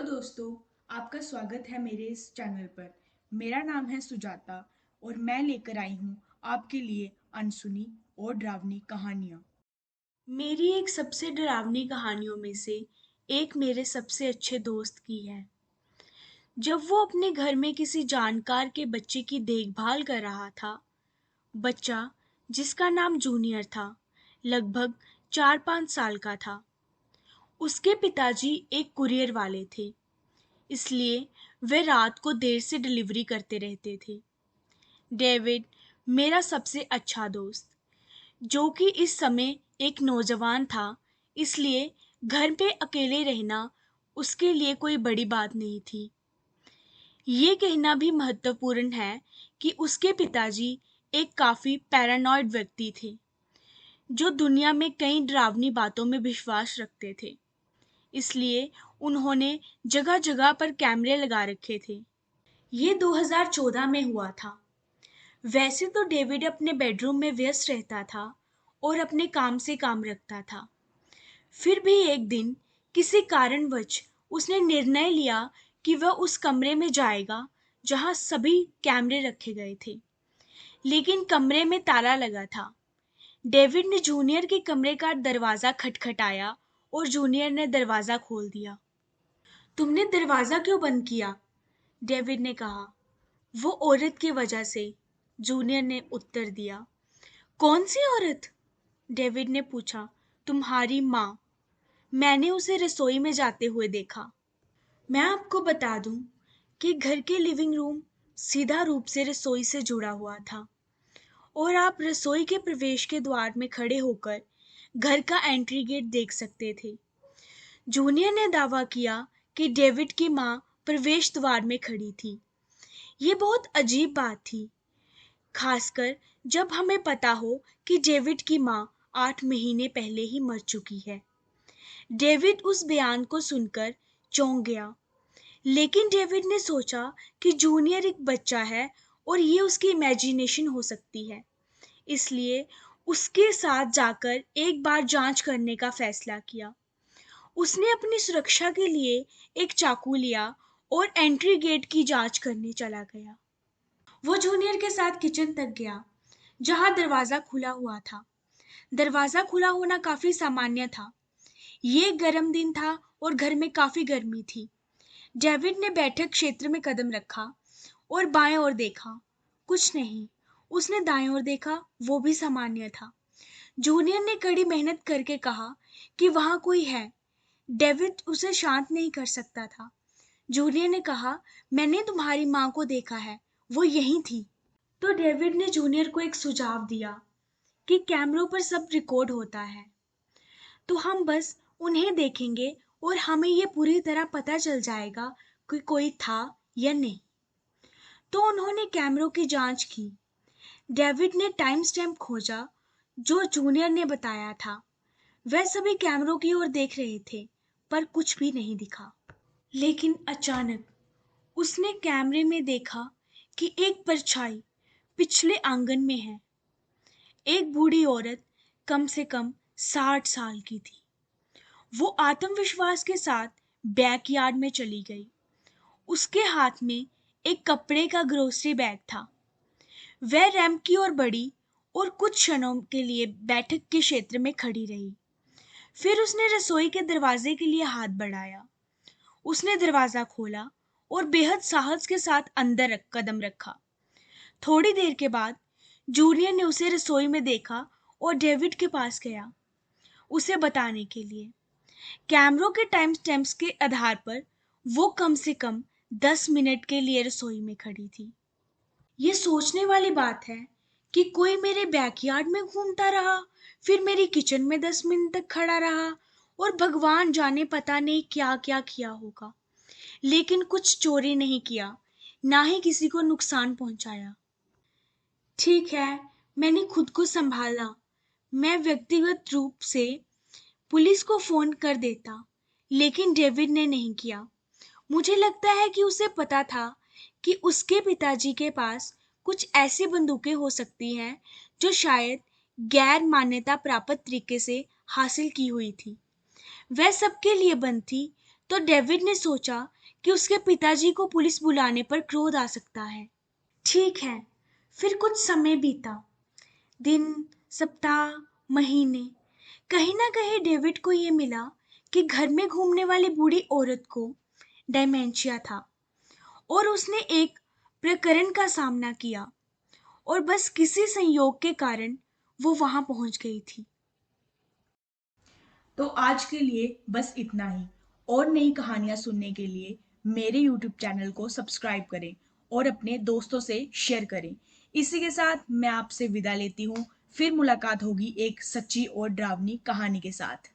दोस्तों, आपका स्वागत है मेरे इस चैनल पर। मेरा नाम है सुजाता और मैं लेकर आई हूँ आपके लिए अनसुनी और डरावनी कहानियाँ। मेरी एक सबसे डरावनी कहानियों में से एक मेरे सबसे अच्छे दोस्त की है। जब वो अपने घर में किसी जानकार के बच्चे की देखभाल कर रहा था, बच्चा जिसका नाम जूनियर था, लगभग 4-5 साल का था। उसके पिताजी एक कुरियर वाले थे, इसलिए वे रात को देर से डिलीवरी करते रहते थे। डेविड, मेरा सबसे अच्छा दोस्त, जो कि इस समय एक नौजवान था, इसलिए घर पे अकेले रहना उसके लिए कोई बड़ी बात नहीं थी। ये कहना भी महत्वपूर्ण है कि उसके पिताजी एक काफी पैरानॉइड व्यक्ति थे, जो दुनिया में कई डरावनी बातों में विश्वास रखते थे। इसलिए उन्होंने जगह-जगह पर कैमरे लगा रखे थे। ये 2014 में हुआ था। वैसे तो डेविड अपने बेडरूम में व्यस्त रहता था और अपने काम से काम रखता था। फिर भी एक दिन किसी कारणवश उसने निर्णय लिया कि वह उस कमरे में जाएगा जहां सभी कैमरे रखे गए थे। लेकिन कमरे में ताला लगा था। डेविड ने जूनियर के कमरे का दरवाजा खटखटाया और जूनियर ने दरवाजा खोल दिया। तुमने दरवाजा क्यों बंद किया? डेविड ने कहा। वो औरत की वजह से, जूनियर ने उत्तर दिया। कौन सी औरत? डेविड ने पूछा। तुम्हारी माँ। मैंने उसे रसोई में जाते हुए देखा। मैं आपको बता दूं कि घर के लिविंग रूम सीधा रूप से रसोई से जुड़ा हुआ था और आप रसोई के प्रवेश के द्वार में खड़े होकर घर का एंट्री गेट देख सकते थे। जूनियर ने दावा किया कि डेविड की माँ प्रवेश द्वार में खड़ी थी। ये बहुत अजीब बात थी, खासकर जब हमें पता हो कि डेविड की माँ 8 महीने पहले ही मर चुकी है। डेविड उस बयान को सुनकर चौंक गया, लेकिन डेविड ने सोचा कि जूनियर एक बच्चा है और ये उसकी इमेजिनेशन हो सकती है, इसलिए उसके साथ जाकर एक बार जांच करने का फैसला किया। उसने अपनी सुरक्षा के लिए एक चाकू लिया और एंट्री गेट की जांच करने चला गया। वो जूनियर के साथ किचन तक गया, जहां दरवाजा खुला हुआ था। दरवाजा खुला होना काफी सामान्य था। ये एक गर्म दिन था और घर में काफी गर्मी थी। डेविड ने बैठक क्षेत्र में कदम रखा और बाएं ओर देखा। कुछ नहीं। उसने दाएं ओर देखा, वो भी सामान्य था। जूनियर ने कड़ी मेहनत करके कहा कि वहां कोई है। डेविड उसे शांत नहीं कर सकता था। जूनियर ने कहा, मैंने तुम्हारी माँ को देखा है, वो यहीं थी। तो डेविड ने जूनियर को एक सुझाव दिया कि कैमरों पर सब रिकॉर्ड होता है, तो हम बस उन्हें देखेंगे और हमें ये पूरी तरह पता चल जाएगा कि कोई था या नहीं। तो उन्होंने कैमरों की जांच की। डेविड ने टाइम स्टैम्प खोजा जो जूनियर ने बताया था। वह सभी कैमरों की ओर देख रहे थे, पर कुछ भी नहीं दिखा। लेकिन अचानक उसने कैमरे में देखा कि एक परछाई पिछले आंगन में है। एक बूढ़ी औरत, कम से कम 60 साल की थी। वो आत्मविश्वास के साथ बैकयार्ड में चली गई। उसके हाथ में एक कपड़े का ग्रोसरी बैग था। वह रैंप की ओर बढ़ी और कुछ क्षणों के लिए बैठक के क्षेत्र में खड़ी रही। फिर उसने रसोई के दरवाजे के लिए हाथ बढ़ाया। उसने दरवाजा खोला और बेहद साहस के साथ अंदर कदम रखा। थोड़ी देर के बाद जूनियर ने उसे रसोई में देखा और डेविड के पास गया, उसे बताने के लिए। कैमरों के टाइम स्टैम्प्स के आधार पर वो कम से कम 10 मिनट के लिए रसोई में खड़ी थी। ये सोचने वाली बात है कि कोई मेरे बैकयार्ड में घूमता रहा, फिर मेरी किचन में 10 मिनट तक खड़ा रहा और भगवान जाने पता नहीं क्या क्या किया होगा, लेकिन कुछ चोरी नहीं किया, ना ही किसी को नुकसान पहुंचाया। ठीक है, मैंने खुद को संभाला। मैं व्यक्तिगत रूप से पुलिस को फोन कर देता, लेकिन डेविड ने नहीं किया। मुझे लगता है कि उसे पता था कि उसके पिताजी के पास कुछ ऐसी बंदूकें हो सकती हैं जो शायद गैर मान्यता प्राप्त तरीके से हासिल की हुई थी। वह सबके लिए बंद थी, तो डेविड ने सोचा कि उसके पिताजी को पुलिस बुलाने पर क्रोध आ सकता है। ठीक है, फिर कुछ समय बीता। दिन, सप्ताह, महीने। कहीं ना कहीं डेविड को ये मिला कि घर में घूमने वाली बूढ़ी औरत को डेमेंशिया था और उसने एक प्रकरण का सामना किया और बस किसी संयोग के कारण वो वहां पहुंच गई थी। तो आज के लिए बस इतना ही। और नई कहानियां सुनने के लिए मेरे YouTube चैनल को सब्सक्राइब करें और अपने दोस्तों से शेयर करें। इसी के साथ मैं आपसे विदा लेती हूँ। फिर मुलाकात होगी एक सच्ची और डरावनी कहानी के साथ।